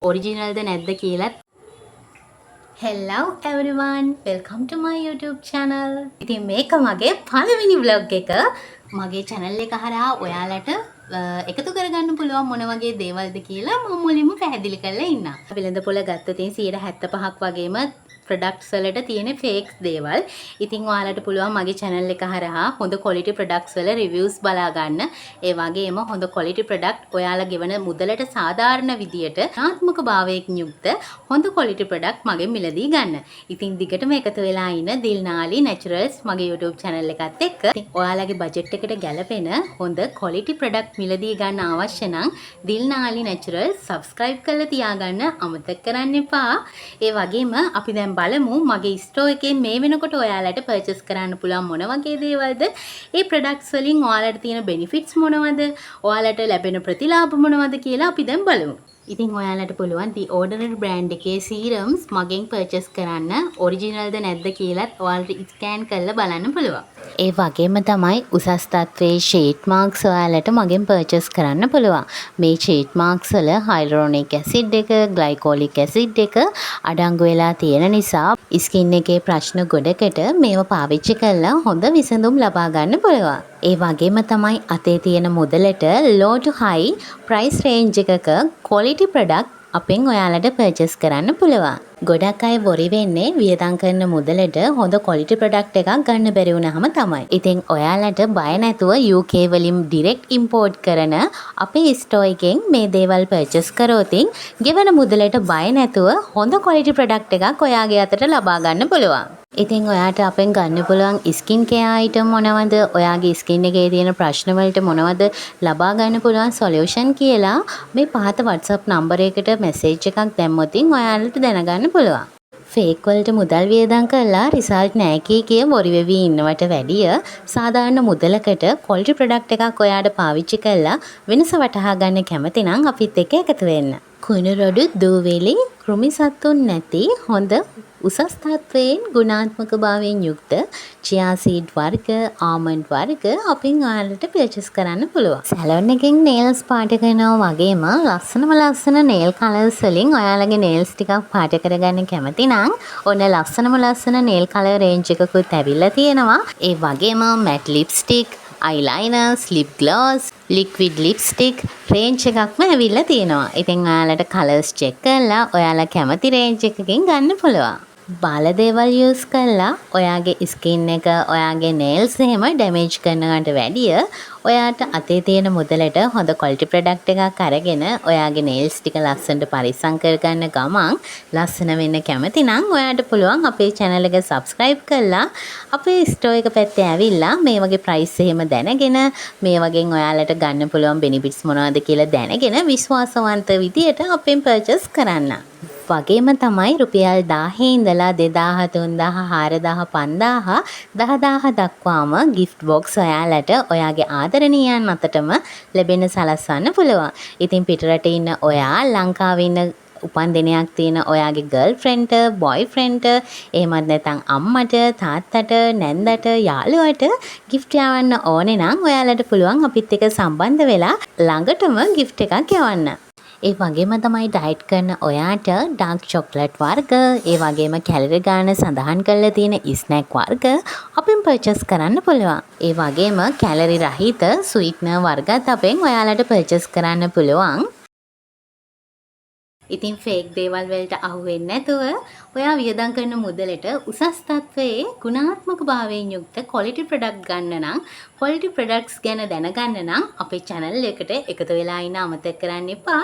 ඔරිජිනල්ද නැද්ද කියලා. Hello everyone, welcome to my YouTube channel. ඉතින් මේක මගේ පළවෙනි vlog එක. මගේ channel එක හරහා ඔයාලට එකතු කරගන්න පුළුවන් මොන වගේ දේවල්ද කියලා මම මුලින්ම පැහැදිලි කරලා ඉන්නම්. වෙළඳ පොළ ගත්තොත් 75% වගේම products වලට තියෙන fake දේවල්. ඉතින් ඔයාලට පුළුවන් මගේ channel එක හරහා හොඳ quality products වල reviews බලා ගන්න. ඒ වගේම හොඳ quality product ඔයාලා ගෙවන මුදලට සාධාරණ විදියට ආත්මක භාවයකින් යුක්ත හොඳ quality product මගෙන් මිලදී ගන්න. ඉතින් දිගටම එකතු වෙලා ඉන්න දිල්නාලි naturals මගේ YouTube channel එකත් එක්ක. ඉතින් ඔයාලගේ budget එකට ගැලපෙන හොඳ quality product මිලදී ගන්න අවශ්‍ය නම් දිල්නාලි naturals subscribe කරලා තියාගන්න අමතක කරන්න එපා. ඒ වගේම අපි දැන් බලමු මගේ ස්ටෝර් එකෙන් මේ වෙනකොට ඔයාලට පර්චේස් කරන්න පුළුවන් මොන වගේ දේවල්ද, ඒ ප්‍රොඩක්ට්ස් වලින් ඔයාලට තියෙන බෙනිෆිට්ස් මොනවද, ඔයාලට ලැබෙන ප්‍රතිලාභ මොනවද කියලා අපි දැන් බලමු. ඉතින් ඔයාලට පුළුවන් The Ordinary brand එකේ serums මගෙන් purchase කරන්න ඔරිජිනල්ද නැද්ද කියලාත් ඔයාලට ස්කෑන් කරලා බලන්න පුළුවන්. ඒ වගේම තමයි උසස් තත්ත්වයේ sheet marks ඔයාලට මගෙන් purchase කරන්න පුළුවන්. මේ sheet marks වල hyaluronic acid එක, glycolic acid එක අඩංගු වෙලා තියෙන නිසා skin එකේ ප්‍රශ්න ගොඩකට මේව පාවිච්චි කරලා හොඳ විසඳුම් ලබා ගන්න පුළුවන්. ඒ වගේම තමයි අතේ තියෙන මුදලට low to high price range එකක quality product අපෙන් ඔයාලට purchase කරන්න පුළුවන්. ගොඩක් අය worry වෙන්නේ වියදම් කරන මුදලට හොඳ quality product එකක් ගන්න බැරි වුණාම තමයි. ඉතින් ඔයාලට බය නැතුව UK වලින් direct import කරන අපේ store එකෙන් මේ දේවල් purchase කරොත් ගෙවන මුදලට බය නැතුව හොඳ quality product එකක් ඔයාගේ අතට ලබා ගන්න පුළුවන්. ඉතින් ඔයාට අපෙන් ගන්න පුළුවන් ස්කින් කෙයා අයිටම් මොනවද, ඔයාගේ ස්කින් එකේ තියෙන ප්‍රශ්න වලට මොනවද ලබා ගන්න පුළුවන් සොලියුෂන් කියලා මේ පහත WhatsApp නම්බර් එකට මැසේජ් එකක් දැම්මොත් ඔයාලට දැනගන්න පුළුවන්. ෆේක් වලට මුදල් වියදම් කරලා රිසල්ට් නැහැ කිය worry වෙවි ඉන්නවට වැඩිය සාධාරණ මුදලකට quality product එකක් ඔයාට පාවිච්චි කරලා වෙනස වටහා ගන්න කැමති නම් අපිත් එක්ක එකතු වෙන්න. කුණු රොඩු දූවිලි කෘමි සතුන් නැති හොඳ උසස් තත්වයෙන් ගුණාත්මක භාවයෙන් යුක්ත chia seed වර්ග, almond වර්ග අපින් ඔයාලට purchase කරන්න පුළුවන්. සැලොන් එකෙන් nails පාට කරනවා වගේම ලස්සන nail colors වලින් ඔයාලගේ nails ටිකක් පාට කරගන්න කැමති නම් ඔන්න ලස්සන nail color range එකකුත් ඇවිල්ලා තියෙනවා. ඒ වගේම matte lipstick, eyeliners, lip gloss, liquid lipstick range එකක්ම ඇවිල්ලා තියෙනවා. ඉතින් ඔයාලට colors check කරලා ඔයාලා කැමති range එකකින් ගන්න පුළුවන්. බාල දේවල් use කරලා ඔයාගේ skin එක, ඔයාගේ nails එහෙම damage කරනවට වැඩිය ඔයාට අතේ තියෙන මුදලට හොඳ quality product එකක් අරගෙන ඔයාගේ nails ටික ලස්සනට පරිස්සම් කරගන්න ගමන් ලස්සන වෙන්න කැමති නම් ඔයාට පුළුවන් අපේ channel එක subscribe කරලා අපේ store එක පැත්තේ ඇවිල්ලා මේ වගේ price එහෙම දැනගෙන මේ වගේ ඔයාලට ගන්න පුළුවන් benefits මොනවද කියලා දැනගෙන විශ්වාසවන්ත විදියට අපෙන් purchase කරන්න. වගේම තමයි රුපියල් 1000 ඉඳලා 2000 3000 4000 5000 10000 දක්වාම gift box ඔයාලට ඔයාගේ ආදරණීයයන් අතටම ලැබෙන්න සලස්වන්න පුළුවන්. ඉතින් පිටරට ඉන්න ඔයා ලංකාවේ ඉන්න උපන්දිනයක් තියෙන ඔයාගේ ගර්ල්ෆ්‍රෙන්ඩ්ට, බොයිෆ්‍රෙන්ඩ්ට, එහෙමත් නැත්නම් අම්මට, තාත්තට, නැන්දට, යාළුවට gift යවන්න ඕනේ නම් ඔයාලට පුළුවන් අපිත් එක්ක සම්බන්ධ වෙලා ළඟටම gift එකක් යවන්න. ඒ වගේම තමයි ඩයට් කරන ඔයාට ඩාර්ක් චොක්ලට් වර්ග, ඒ වගේම කැලරි ගාන සඳහන් කරලා තියෙන ස්නැක් වර්ග අපෙන් පර්චේස් කරන්න පුළුවන්. ඒ වගේම කැලරි රහිත ස්වීට්නර් වර්ගත් අපෙන් ඔයාලට පර්චේස් කරන්න පුළුවන්. ඉතින් ෆේක් දේවල් වලට අහු වෙන්නේ නැතුව ඔයා වියදම් කරන මුදලට උසස් තත්වයේ ගුණාත්මක භාවයෙන් යුක්ත quality product ගන්න නම් quality products ගැන දැනගන්න නම් අපේ channel එකට එකතු වෙලා ඉන්න අමතක කරන්න එපා.